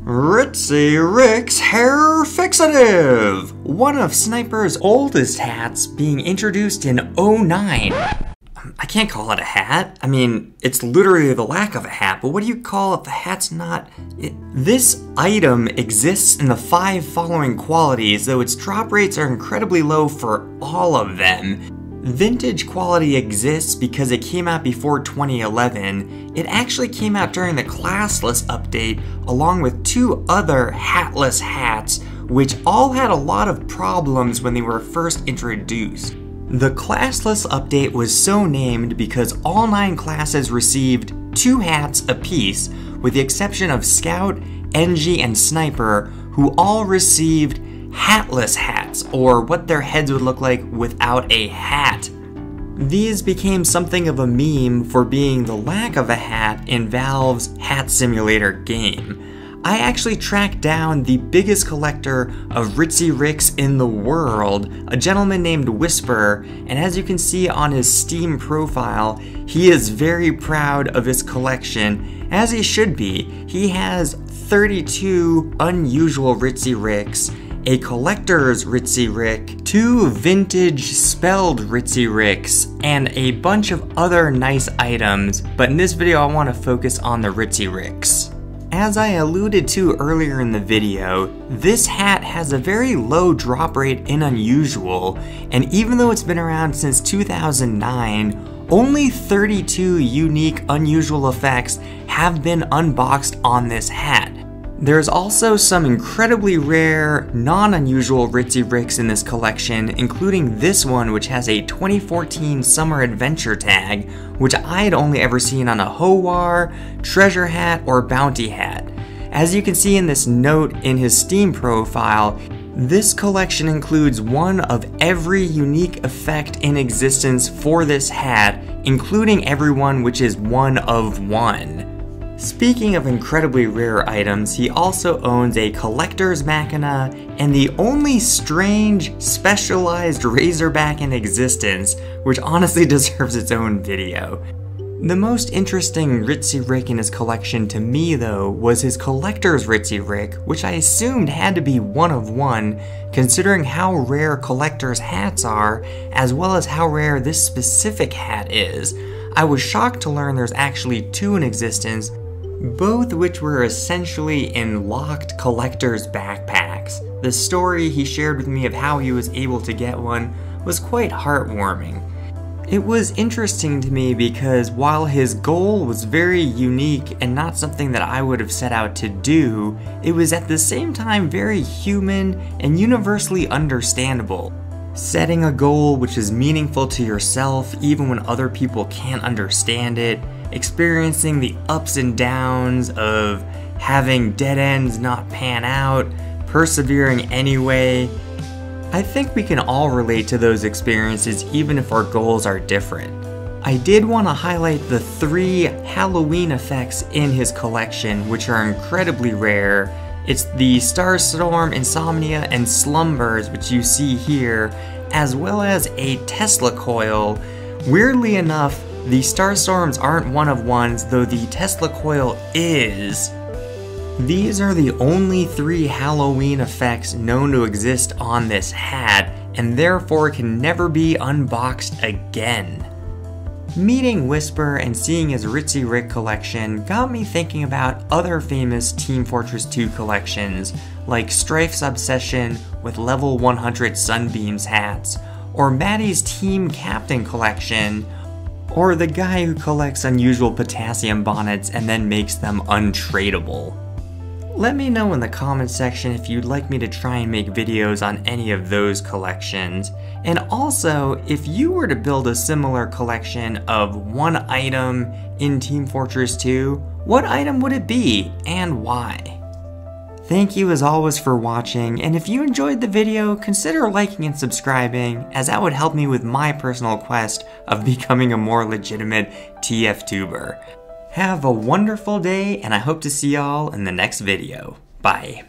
Ritziest Rick's Hair Fixative! One of Sniper's oldest hats being introduced in '09. I can't call it a hat. I mean, it's literally the lack of a hat, but what do you call if the hat's not... This item exists in the 5 following qualities, though its drop rates are incredibly low for all of them. Vintage quality exists because it came out before 2011. It actually came out during the classless update, along with 2 other hatless hats, which all had a lot of problems when they were first introduced. The classless update was so named because all 9 classes received 2 hats apiece, with the exception of Scout, NG, and Sniper, who all received hatless hats, or what their heads would look like without a hat. These became something of a meme for being the lack of a hat in Valve's Hat Simulator game. I actually tracked down the biggest collector of Ritziest Ricks in the world, a gentleman named Whisper, and as you can see on his Steam profile, he is very proud of his collection, as he should be. He has 32 unusual Ritziest Ricks, a collector's Ritziest Rick, 2 vintage spelled Ritziest Ricks, and a bunch of other nice items, but in this video I want to focus on the Ritziest Ricks. As I alluded to earlier in the video, this hat has a very low drop rate in unusual, and even though it's been around since 2009, only 32 unique unusual effects have been unboxed on this hat. There's also some incredibly rare, non-unusual Ritziest Ricks in this collection, including this one which has a 2014 Summer Adventure tag, which I had only ever seen on a Howar, Treasure Hat, or Bounty Hat. As you can see in this note in his Steam profile, this collection includes one of every unique effect in existence for this hat, including everyone which is one of one. Speaking of incredibly rare items, he also owns a collector's Machina and the only strange, specialized Razorback in existence, which honestly deserves its own video. The most interesting Ritziest Rick in his collection to me though was his collector's Ritziest Rick, which I assumed had to be one of one, considering how rare collector's hats are, as well as how rare this specific hat is. I was shocked to learn there's actually 2 in existence, both which were essentially in locked collector's backpacks. The story he shared with me of how he was able to get one was quite heartwarming. It was interesting to me because while his goal was very unique and not something that I would have set out to do, it was at the same time very human and universally understandable. Setting a goal which is meaningful to yourself even when other people can't understand it, experiencing the ups and downs of having dead ends not pan out, persevering anyway. I think we can all relate to those experiences even if our goals are different. I did want to highlight the 3 Halloween effects in his collection, which are incredibly rare. It's the Starstorm, Insomnia, and Slumbers, which you see here, as well as a Tesla coil. Weirdly enough, the Starstorms aren't one of ones, though the Tesla coil is. These are the only 3 Halloween effects known to exist on this hat, and therefore can never be unboxed again. Meeting Whisper and seeing his Ritziest Rick collection got me thinking about other famous Team Fortress 2 collections, like Strife's obsession with level 100 Sunbeams hats, or Maddie's Team Captain collection, or the guy who collects unusual potassium bonnets and then makes them untradeable. Let me know in the comments section if you'd like me to try and make videos on any of those collections. And also, if you were to build a similar collection of one item in Team Fortress 2, what item would it be and why? Thank you as always for watching, and if you enjoyed the video, consider liking and subscribing, as that would help me with my personal quest of becoming a more legitimate TF2er. Have a wonderful day, and I hope to see y'all in the next video. Bye.